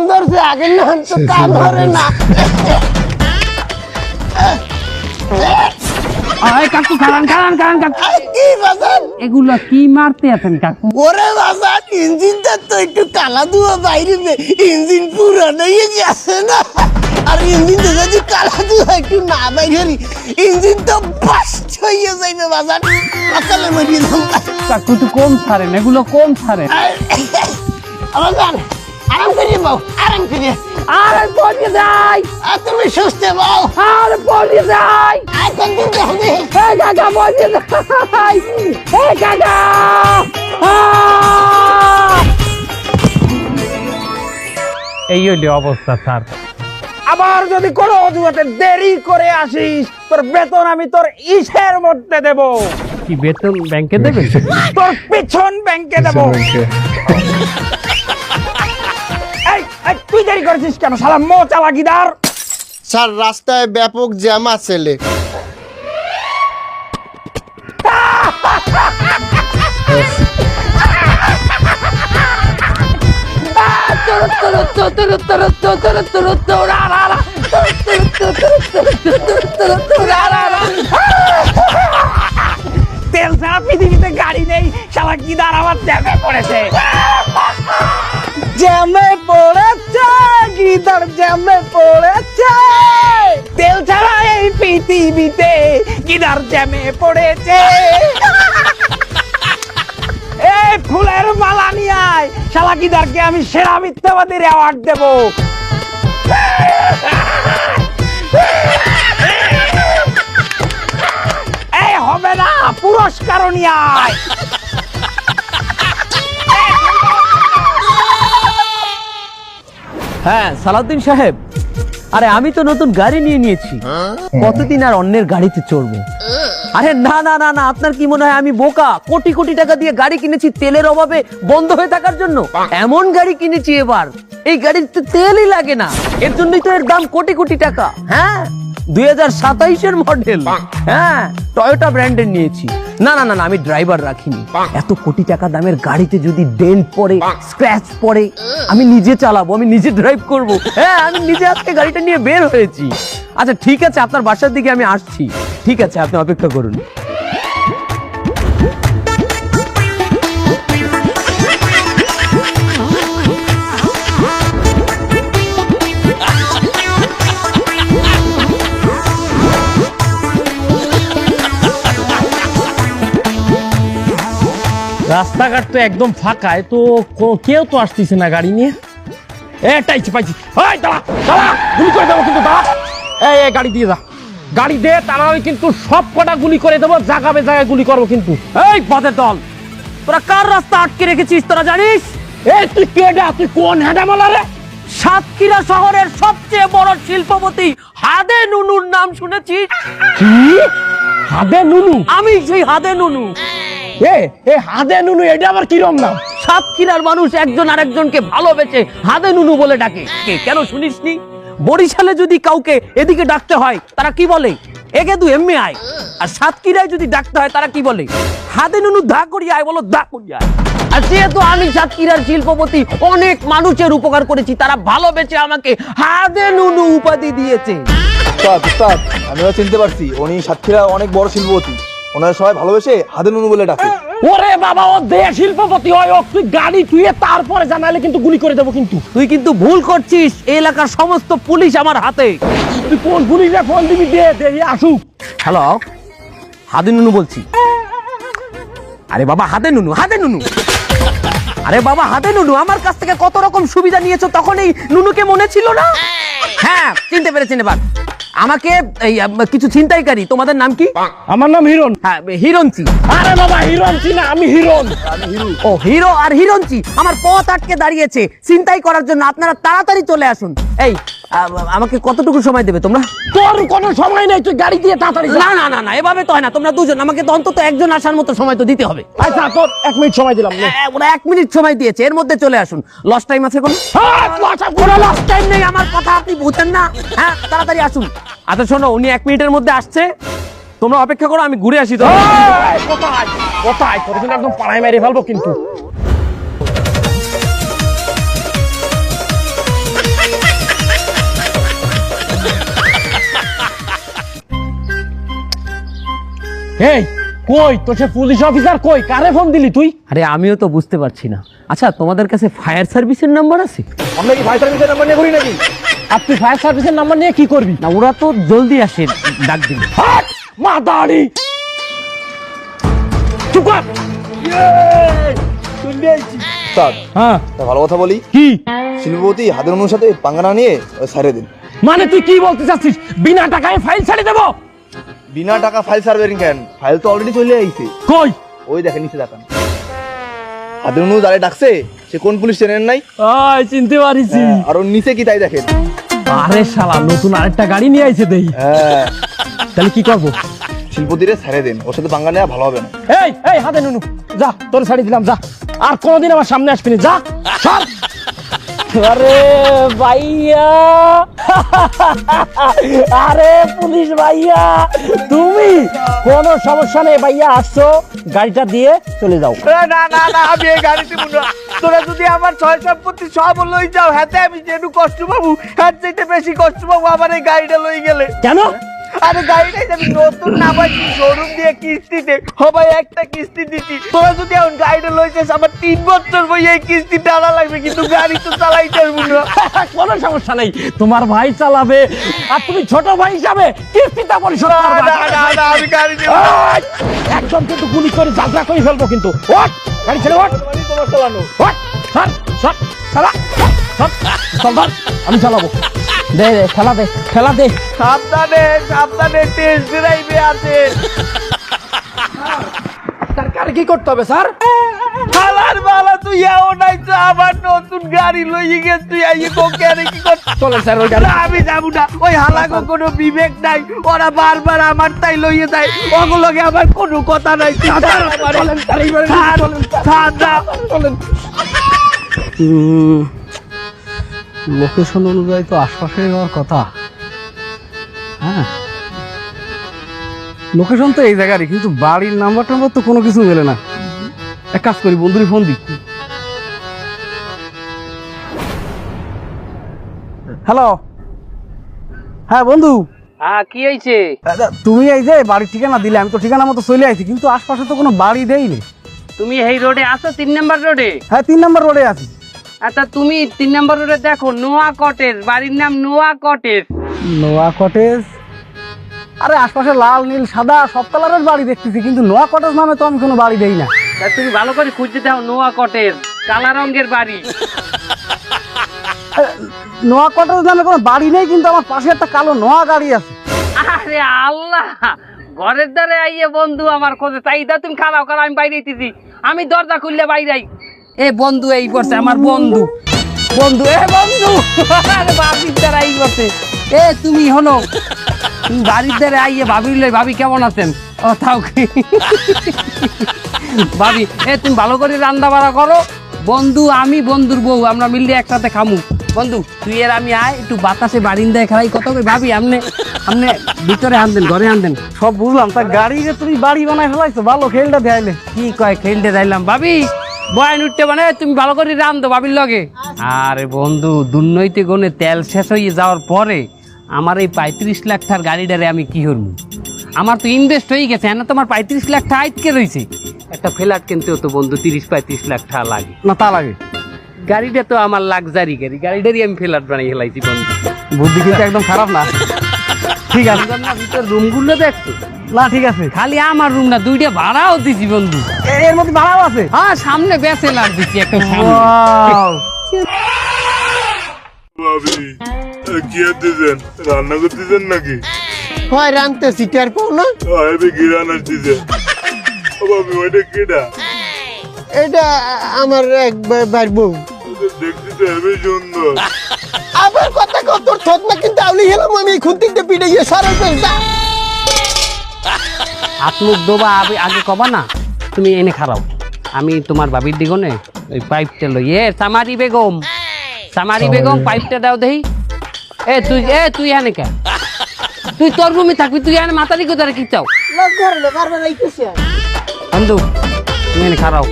ধরছে আগে না তো কান ধরে না। কাকু খারান কাকু, কি বাজান এগুলো কি মারতে আছেন কাকু? ওরে বাজান ইঞ্জিনটা তো একটু কালা ধোয়া বাইরে, ইঞ্জিন পুরানো হয়ে গেছে না, আর ইঞ্জিনটা যদি কালা ধোয়া একটু না বাইরে, ইঞ্জিন তো বাস্ট হয়ে যাইবে বাজান, সকালে মরিয়ে দাম। কাকু তো কম ছাড়েন, এগুলো কম ছাড়েন। বাজান আরাম করিয়ে বাও, আরাম করিয়ে। আরে পড়ে যাই, আর তুমি সুস্থে বাও। আরে পড়ে যাই, এখন কিন্তু হবে। এই কাকা পড়ে যাই, এই কাকা। এই হইলো অবস্থা স্যার। আবার যদি কোনো অজুহাতে দেরি করে আসিস, তোর বেতন আমি তোর ইসের মধ্যে দেব। কি বেতন ব্যাংকে দেবে? তোর পিছন ব্যাংকে দেব। এই তুই দেরি করেছিস কেন শালা মো চালাকিদার? স্যার রাস্তায় ব্যাপক জ্যাম আছে। তেল ছাড়া পৃথিবীতে গাড়ি নেই, শালা কিদার আমার জ্যামে পড়েছে। জ্যামে পড়েছে গিদার, জ্যামে পড়েছে। তেল ছাড়া এই পৃথিবীতে গিদার জ্যামে পড়েছে। এই ফুলের মালা নিয়ে আয়, শালা গিদারকে আমি সেরা মিথ্যাবাদীর অ্যাওয়ার্ড দেব। এই হবে না, পুরস্কারও নিয়ে আয়। হ্যাঁ সালাউদ্দিন সাহেব, আরে আমি তো নতুন গাড়ি নিয়ে নিয়েছি, কতদিন আর অন্যের গাড়িতে চড়বো? আরে না না না না, আপনার কি মনে হয় আমি বোকা? কোটি কোটি টাকা দিয়ে গাড়ি কিনেছি তেলের অভাবে বন্ধ হয়ে থাকার জন্য? এমন গাড়ি কিনেছি এবার, এই গাড়ির তো তেলই লাগে না, এর জন্যই তো এর দাম কোটি কোটি টাকা। হ্যাঁ 2027-এর মডেল। হ্যাঁ টয়োটা ব্র্যান্ডের নিয়েছি। না না না না, আমি ড্রাইভার রাখিনি। এত কোটি টাকা দামের গাড়িতে যদি ডেন্ট পড়ে, স্ক্র্যাচ পড়ে, আমি নিজে চালাবো, আমি নিজে ড্রাইভ করব। হ্যাঁ আমি নিজে আজকে গাড়িটা নিয়ে বের হয়েছি। আচ্ছা ঠিক আছে, আপনার বাসার দিকে আমি আসছি। ঠিক আছে, আপনি অপেক্ষা করুন। রাস্তাঘাট তো একদম ফাঁকায়, তো কেউ তো আসতেছে না গাড়ি নিয়ে। পাইছি, দাঁড়া দাঁড়া, গুলি করে দেবো কিন্তু, দাঁড়া। এই গাড়ি দিয়ে যা, গাড়ি দে, তারা কিন্তু সব কটা গুলি করে দেবো, জায়গায় জায়গায় গুলি করবো কিন্তু। এই পথের দল, তোরা কার রাস্তা আটকে রেখেছিস তোরা জানিস? এই তুই কেডা, তুই কোন হেডামালা রে? সাতক্ষীরা শহরের সবচেয়ে বড় শিল্পপতি হাদে নুনুর নাম শুনেছিস? কি হাদে নুনু? আমি সেই হাদে নুনু। এ হাদে নুনু, এটা আবার কিরম নাম? সাতক্ষীরার মানুষ একজন আরেকজনকে ভালোবেসে হাদে নুনু বলে ডাকে। কেন শুনিসনি? বরিশালে যদি কাউকে এদিকে ডাকতে হয় তারা কি বলে? একে দু এমনি আয়। আর সাতক্ষীরায় যদি ডাকতে হয় তারা কি বলে? হাদে নুনু দা করি আয়, বলো দা করি আয়। আর যেহেতু আমি সাতক্ষীরার শিল্পপতি, অনেক মানুষের উপকার করেছি, তারা ভালোবেসে আমাকে হাদে নুনু উপাধি দিয়েছে। উস্তাদ, আমিও চিনতে পারছি, উনি সাতক্ষীরা অনেক বড় শিল্পপতি, ওনারা সবাই ভালোবেসে হাদে নুনু বলে ডাকে। ওরে বাবা, ও দে শিল্পপতি হয়, তুই গাড়ি তুইয়ে তারপরে জানালে কিন্তু গুলি করে দেবো কিন্তু। তুই কিন্তু ভুল করছিস, এই এলাকার সমস্ত পুলিশ আমার হাতে। তুই কোন পুলিশে ফোন দিবি? দে আসুক। হ্যালো, হাদে নুনু বলছি। আরে বাবা হাদে নুনু, হাদে নুনু, আরে বাবা হাদে নুনু, আমার কাছ থেকে কত রকম সুবিধা নিয়েছো, তখন এই নুনুকে মনে ছিল না? হ্যাঁ চিনতে পেরেছেন এবার। আমাকে এই কিছু ছিনতাইকারী, তোমাদের নাম কি? আমার নাম হিরণ। হ্যাঁ হিরণচি। আরে বাবা হিরণচি না, আমি হিরণ। ও হিরো আর হিরণচি আমার পথ আটকে দাঁড়িয়েছে ছিনতাই করার জন্য, আপনারা তাড়াতাড়ি চলে আসুন। এই আমাকে কতটুকু সময় দেবে তোমরা? তোর কোনো সময় নেই, তুই গাড়ি দিয়ে তাড়াতাড়ি যা। না না না না, এভাবে তো হয় না, তোমরা দুজন, আমাকে তো অন্তত একজন আসার মতো সময় তো দিতে হবে। আচ্ছা তোর 1 মিনিট সময় দিলাম। ওরা 1 মিনিট সময় দিয়েছে, এর মধ্যে চলে আসুন। লস টাইম আছে কোনো? কোনো লস টাইম নেই, আমার কথা আপনি বুঝেন না? হ্যাঁ তাড়াতাড়ি আসুন। আচ্ছা শোনো, উনি 1 মিনিটের মধ্যে আসছে, তোমরা অপেক্ষা করো, আমি ঘুরে আসি। তো কোথায় কোথায় তোর কিন্তু একদম পাড়ায় মেরে ফেলবো কিন্তু। এই কই তো সে পুলিশ অফিসার কই, কারে ফোন দিলি তুই? আরে আমিও তো বুঝতে পারছি না। আচ্ছা তোমাদের কাছে ফায়ার সার্ভিসের নাম্বার আছে? আমরা কি ফায়ার সার্ভিসের নাম্বার নিয়ে ঘুরি নাকি? আর তুই ফায়ার সার্ভিসের নাম্বার নিয়ে কি করবি? না ওরা তো জলদি আসে, ডাক দিন। হাট মা দাড়ি, চুপ কর। উস্তাদ, হ্যাঁ তা ভালো কথা বলি, কি শিল্পপতি হাদের অনুর সাথে পাঙ্গা না নিয়ে ওই সারিয়ে দিন। মানে তুই কি বলতে চাচ্ছিস? বিনা টাকায় ফাইল ছেড়ে দেবো? বিনা টাকা ফাইল সার্ভেরিং কেন? ফাইল তো অলরেডি চলে আইছে। কই? ওই দেখেন নিচে দেখান। হাদের অনু যারে ডাকছে সে কোন পুলিশ চেনেন নাই? আয় চিনতে পারিছি। আর ওর নিচে কি তাই দেখেন। আরে শালা নতুন আরেকটা গাড়ি নিয়ে আইছে দেই। হ্যাঁ, তাহলে কি করবো? শিল্পপতিরে ছেড়ে দেন, ওর সাথে পাঙ্গা নেওয়া ভালো হবে না। এই এই হাতে নুনু, যা তোর ছাড়ি দিলাম, যা আর কোনোদিন আমার সামনে আসবি না, যা সর। আরে ভাইয়া, আরে পুলিশ ভাইয়া, তুমি কোনো সমস্যা নেই ভাইয়া, আসছো গাড়িটা দিয়ে চলে যাও। না না না, আমি এই গাড়ি দিব না। তোরা যদি আমার ছয় সম্পত্তি সব লই যাও, হাতে আমি যেটু কষ্ট পাবো, হাত চাইতে বেশি কষ্ট পাবো আমার এই গাড়িটা লই গেলে। কেন? আরে গাড়িটাই আমি নতুন না পাইছি, শোরুম দিয়ে কিস্তিতে সবাই একটা কিস্তি দিচ্ছি। তোরা যদি এখন গাড়িটা লই যাস, আমার 3 বছর বই এই কিস্তি টানা লাগবে, কিন্তু গাড়ি তো চালাইতে পারবো না। কোনো সমস্যা নেই, তোমার ভাই চালাবে আর তুমি ছোট ভাই হিসাবে কিস্তিটা পরিশোধ করবে। না না না, আমি গাড়ি দেব না। ওই, একদম কিন্তু গুলি করে যাত্রা করে ফেলবো কিন্তু। ওঠ গাড়ি ছেড়ে ওঠ, তোমার চালানো। ওঠ সর সর, চালা সর, চল ধর, আমি চালাবো। দে দে খেলা দে, খেলা দে। সাবধানে সাবধানে, টেস্ট ড্রাইভে আছে। তার কারে কি করতে হবে স্যার? হালার বালা, তুই এও নাই তো আমার নতুন গাড়ি লই গেছ, তুই আইয়ে কোকে আরে কি কর? চলেন স্যার ওই গাড়ি। না, আমি যাবো না। ওই হালাগো কোনো বিবেক নাই, ওরা বারবার আমার তাই লইয়ে যায়, ওগুলোকে আমার কোনো কথা নাই। তুই ছাড় আমারে। চলেন স্যার, এইবারে ছাড়, চলেন স্যার। ছাড় না। চলেন। লোকেশন অনুযায়ী তো আশপাশে যাওয়ার কথা। হ্যাঁ, লোকেশন তো এই জায়গারই, কিন্তু বাড়ির নাম্বার টাম্বার তো কোনো কিছু মেলে না। এক কাজ করি, বন্ধুরই ফোন দিই। হ্যালো, হ্যাঁ বন্ধু, কি হয়েছে? তুমি এই যে বাড়ির ঠিকানা দিলে, আমি তো ঠিকানা মতো চলে আইছি, কিন্তু আশপাশে তো কোনো বাড়ি দেয়নি। তুমি এই রোডে আছো, 3 নম্বর রোডে? হ্যাঁ, 3 নম্বর রোডে আছি। আচ্ছা তুমি 3 নম্বর রোডে দেখো, নোয়া কটেজ, বাড়ির নাম নোয়া কটেজ। নোয়া কটেজ? আরে আশপাশে লাল নীল সাদা সব কালারের বাড়ি দেখতেছি, কিন্তু নোয়া কটেজ নামে তো আমি কোনো বাড়ি দেই না। তা তুমি ভালো করে খুঁজতে দাও, নোয়া কটেজ, কালা রঙের বাড়ি। নোয়া কটেজ নামে কোনো বাড়ি নেই, কিন্তু আমার পাশে একটা কালো নোয়া গাড়ি আছে। আরে আল্লাহ, ঘরের দ্বারে আইয়ে বন্ধু আমার খোঁজে, তাই দা তুমি খারাও খারাও, আমি বাইরে দিতেছি, আমি দরজা খুললে বাইরে। এ বন্ধু এই করছে, আমার বন্ধু বন্ধু, এ বন্ধু, আরে বাবির দ্বারা এই করছে। এ তুমি হলো, তুমি বাড়ির দ্বারে আইয়ে ভাবির লই, ভাবি কেমন আছেন? ও থাও ভাবি, এ তুমি ভালো করে রান্না বাড়া করো। বন্ধু আমি বন্ধুর বউ, আমরা মিললে একসাথে খামু। বন্ধু তুই এর আমি আয়, একটু বাতাসে বারিন্দায় খেলাই কত করে। ভাবি আমনে আমনে ভিতরে আনদেন, ঘরে আনদেন। সব বুঝলাম, তা গাড়ি যে তুমি বাড়ি বানাই ফেলাইছো, ভালো খেলটা দেয়াইলে। কি কয় খেলতে যাইলাম? ভাবি বয়ান উঠতে মানে তুমি ভালো করে রান্ধো ভাবির লগে। আরে বন্ধু, দুর্নৈতে গনে তেল শেষ হয়ে যাওয়ার পরে আমার এই 35 লাখ টাকার গাড়িটারে আমি কি করবো? আমার তো ইনভেস্ট হয়ে গেছে, না তোমার 35 লাখ টাকা আটকে রয়েছে। একটা ফ্ল্যাট কিনতেও তো বন্ধু 30-35 লাখ টাকা লাগে না, তা লাগে। গাড়িটা তো আমার লাক্সারি গাড়ি, গাড়িটারই আমি ফ্ল্যাট বানিয়ে ফেলাইছি বন্ধু। বুদ্ধি কিন্তু একদম খারাপ না। ঠিক আছে, ভিতর রুমগুলো দেখছো? না ঠিক আছে, খালি আমার রুম না, 2টা ভাড়াও দিছি বন্ধু। এর মধ্যে ভাড়াও আছে। হ্যাঁ, সামনে ব্যাচেলার দিছি একটা সামনে। Wow! ভাবি কি দিতেছেন? রান্না করতেছেন নাকি? হয় রানতেছি, টের পাও না? আমি গিরান আসতেছে। ভাবি ওইটা কেডা? এটা আমার এক ভাইয়ের বউ। দেখতে তো হেবি সুন্দর। আবার কথা কত তোর থত না, কিন্তু আউলি হেলাম আমি খুঁতিতে পিটে গিয়ে সারা পেয়েছা। হাত মুখ দোবা আগে কবা না, তুমি এনে খারাও। আমি তোমার বাবির দিগনে ওই পাইপটা লই। A summary Begum, summary Begum পাইপটা দাও দেই। তুই এনে কে? তুই তোর রুমে থাকবি, তুই এনে মাথা দিকে তারা কি চাও? বন্ধু তুমি এনে খারাও,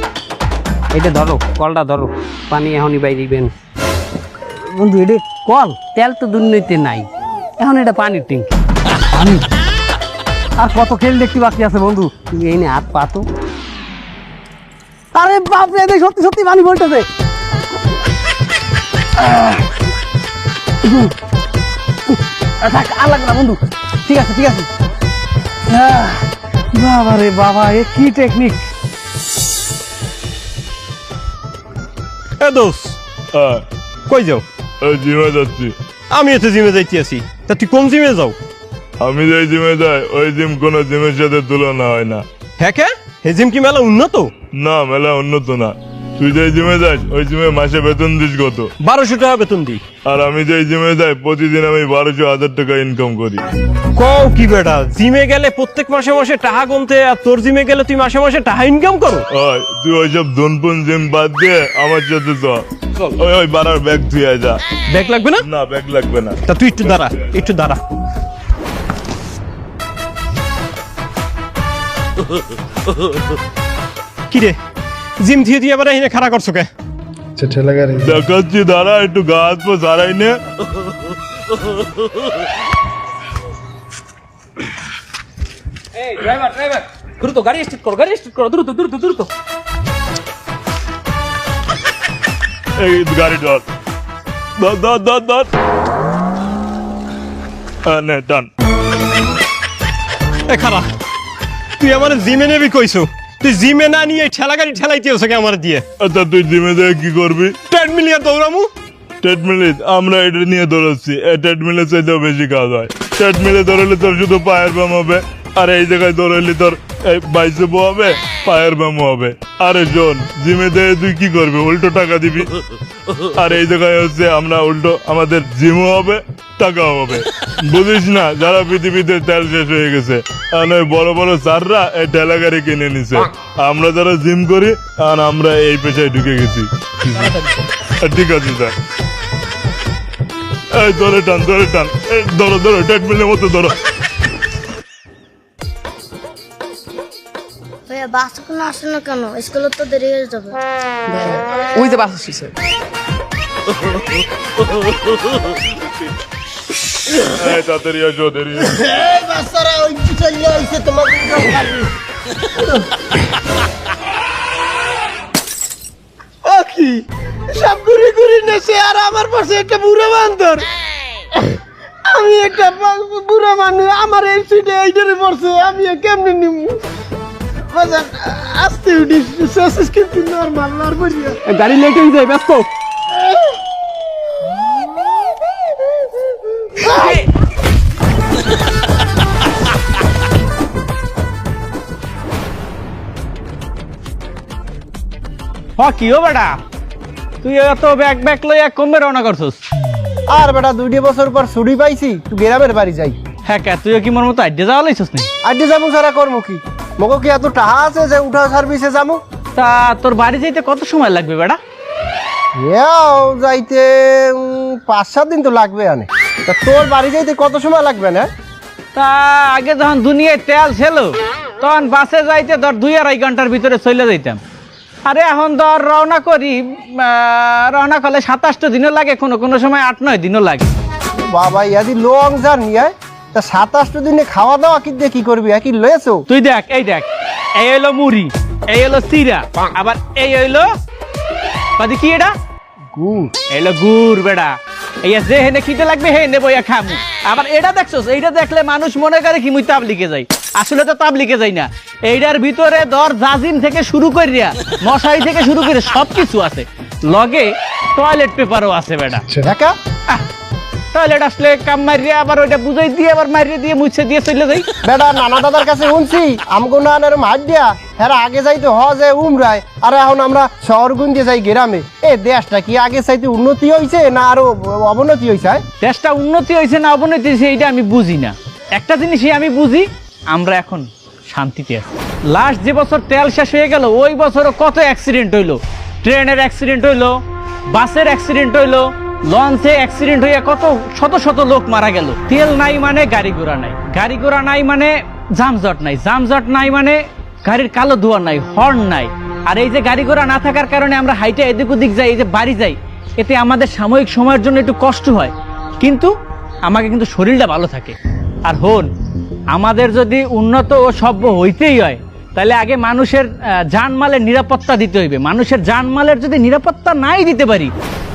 এটা ধরো, কলটা ধরো, পানি এখনই বাইরিবেন। বন্ধু এটা কল? তেল তো দুর্নীতি নাই, এখন এটা পানির ট্যাঙ্কি। আমি আর কত খেল দেখতে বাকি আছে বন্ধু, তুমি এই নে হাত পাতো। আরে বাপ রে, দেখ সত্যি সত্যি পানি পড়তেছে। থাক, আর লাগবে না বন্ধু, ঠিক আছে ঠিক আছে। বাবা রে বাবা, এ কি টেকনিক! এ দোষ, কই যাও? জিমে যাচ্ছি। আমি এতে জিমে যাইতে আছি, তা তুই কোন জিমে যাও? আমি যাই জিমে যাই, ওই জিম কোনো জিমের সাথে তুলনা হয় না। হ্যাঁ কে? হে জিম কি মেলা উন্নত? না, মেলা উন্নত না। তুই যে জিমে যাস, ওই জিমে মাসে বেতন দিস কত? 1200 টাকা বেতন দিই। আর আমি যে জিমে যাই, প্রতিদিন আমি 1200-1000 টাকা ইনকাম করি। কও কি বেটা, জিমে গেলে প্রত্যেক মাসে মাসে টাকা কমতে, আর তোর জিমে গেলে তুই মাসে মাসে টাকা ইনকাম করো? ওই তুই ওইসব ধনপুন জিম বাদ দিয়ে আমার সাথে চল। ওই ওই বাড়ার ব্যাগ ধুয়ে যা। ব্যাগ লাগবে না? না, ব্যাগ লাগবে না। তা তুই একটু দাঁড়া, একটু দাঁড়া। কি রে, জিম দিয়ে দিয়ে এবার এখানে খাড়া করছো কে? দেখাচ্ছি, দাঁড়া, একটু গা হাত পা সারাই নে। এই ড্রাইভার ড্রাইভার, দ্রুত গাড়ি স্টার্ট করো, গাড়ি স্টার্ট করো, দ্রুত দ্রুত দ্রুত। এই গাড়ি ধর, ধর ধর ধর ধর। নে, টান। এ খাড়া, তুই আমার জিমে নেবি কইছো, তুই জিমে না নিয়ে ঠেলা গাড়ি ঠেলাইতে হচ্ছে কে আমার দিয়ে? আচ্ছা, তুই জিমে যাই কি করবি? ট্রেডমিলে দৌড়ামু। ট্রেডমিলে আমরা এটা নিয়ে দৌড়াচ্ছি, এই ট্রেডমিলে চাইতেও বেশি কাজ হয়। ট্রেডমিলে দৌড়ালে তোর শুধু পায়ের ব্যায়াম হবে, আর এই জায়গায় দৌড়াইলে তোর এই বাইসেপও হবে, পায়ের ব্যায়ামও হবে। আরে শোন, জিমে দিয়ে তুই কি করবি? উল্টো টাকা দিবি। আর এই জায়গায় হচ্ছে আমরা উল্টো, আমাদের জিমও হবে, টাকাও হবে। বুঝিস না, যারা পৃথিবীতে তেল শেষ হয়ে গেছে, আর ওই বড় বড় স্যাররা এই ঠেলা গাড়ি কিনে নিছে। আমরা যারা জিম করি, আর আমরা এই পেশায় ঢুকে গেছি। ঠিক আছে স্যার। এই ধরে টান, ধরে টান, এই ধরো ধরো, ট্রেডমিলের মতো ধরো। ভাইয়া বাস কোনো আসে না কেন? স্কুলে তো দেরি হয়ে যাবে। ওই যে বাস আসছে। এই তাড়াতাড়ি আসো, দেরি হয়ে গেছে। এই বাচ্চারা, ওই চলে আইছে তোমাকে ও কি সব ঘুরে ঘুরে নেছে, আর আমার পাশে একটা বুড়ো বান্দর। আমি একটা বুড়ো মানুষ, আমার এই সিটে এইটারে পড়ছে, আমি কেমনে নিব? আসতে উঠি শেষ, কিন্তু নর্মাল নর্মাল গাড়ি লেট হয়ে যায়, ব্যস্ত। কি ও বেটা, তুই এত ব্যাগ ব্যাগ লইয়া কমবে রওনা করছস? আর বেটা 2 বছর পর ছুটি পাইছি, তুই গ্রামের বাড়ি যাই। হ্যাঁ কে, তুইও কি মোর মতো আড্ডে যাওয়া লাইছস নি? আড্ডি যাবো সারা কর্ম কি? মগো কি এত টাহা আছে যে উঠা সার্ভিসে যাবো? তা তোর বাড়ি যাইতে কত সময় লাগবে বেটা? যাইতে 5-7 দিন তো লাগবে। আনে তা তোর বাড়ি যাইতে কত সময় লাগবে না? তা আগে যখন দুনিয়ায় তেল ছিল, তখন বাসে যাইতে ধর 2-2.5 ঘন্টার ভিতরে চলে যাইতাম। আরে এখন ধর রওনা করি, রওনা করলে 27 দিনও লাগে, কোনো কোনো সময় 8-9 দিনও লাগে। বাবা, ইয়াদি লং জার্নি। তা 27 দিনে খাওয়া দাওয়া কি করবি? কি লয়েছো? তুই দেখ, এই দেখ, এই হইলো মুড়ি, এই হইলো চিরা, আবার এই হইলো বাদি কি এটা? গুড়। এলো গুড় বেড়া। এই যে হেনে খিদে লাগবে হে নেবো খামু। আবার এটা দেখছোস, এইটা দেখলে মানুষ মনে করে কি মুই তাবলিগে যাই, আসলে তো তাবলিগে যাই না। এইটার ভিতরে ধর জাজিম থেকে শুরু করিয়া মশারি থেকে শুরু করে সবকিছু আছে, লগে টয়লেট পেপারও আছে বেড়া। দেখা টয়লেট আসলে কাম মারিয়ে আবার ওইটা বুঝাই দিয়ে আবার মারিয়ে দিয়ে মুছে দিয়ে চলে যাই। বেটা নানা দাদার কাছে শুনছি আমগো না মার দিয়া হ্যাঁ আগে যাইতে হজে উমরায়, আর এখন আমরা শহর গুঞ্জে যাই গ্রামে। এ দেশটা কি আগে চাইতে উন্নতি হয়েছে না আরো অবনতি হয়েছে? দেশটা উন্নতি হয়েছে না অবনতি হয়েছে এইটা আমি বুঝি না। একটা জিনিসই আমি বুঝি, আমরা এখন শান্তিতে আছি। লাস্ট যে বছর তেল শেষ হয়ে গেল, ওই বছরও কত অ্যাক্সিডেন্ট হইলো। ট্রেনের অ্যাক্সিডেন্ট হইলো, বাসের অ্যাক্সিডেন্ট হইলো, লঞ্চে অ্যাক্সিডেন্ট হইয়া কত শত শত লোক মারা গেল। তেল নাই মানে গাড়ি ঘোড়া নাই, গাড়ি ঘোড়া নাই মানে জামজট নাই, জামজট নাই মানে গাড়ির কালো ধোঁয়া নাই, হর্ন নাই। আর এই যে গাড়ি ঘোড়া না থাকার কারণে আমরা হাইটে এদিক ওদিক যাই, এই যে বাড়ি যাই, এতে আমাদের সাময়িক সময়ের জন্য একটু কষ্ট হয়, কিন্তু আমাকে কিন্তু শরীরটা ভালো থাকে। আর হন, আমাদের যদি উন্নত ও সভ্য হইতেই হয় তাহলে আগে মানুষের জানমালের নিরাপত্তা দিতে হইবে। মানুষের জানমালের যদি নিরাপত্তা নাই দিতে পারি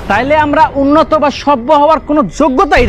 তাহলে আমরা উন্নত বা সভ্য হওয়ার কোনো যোগ্যতাই রাখি না।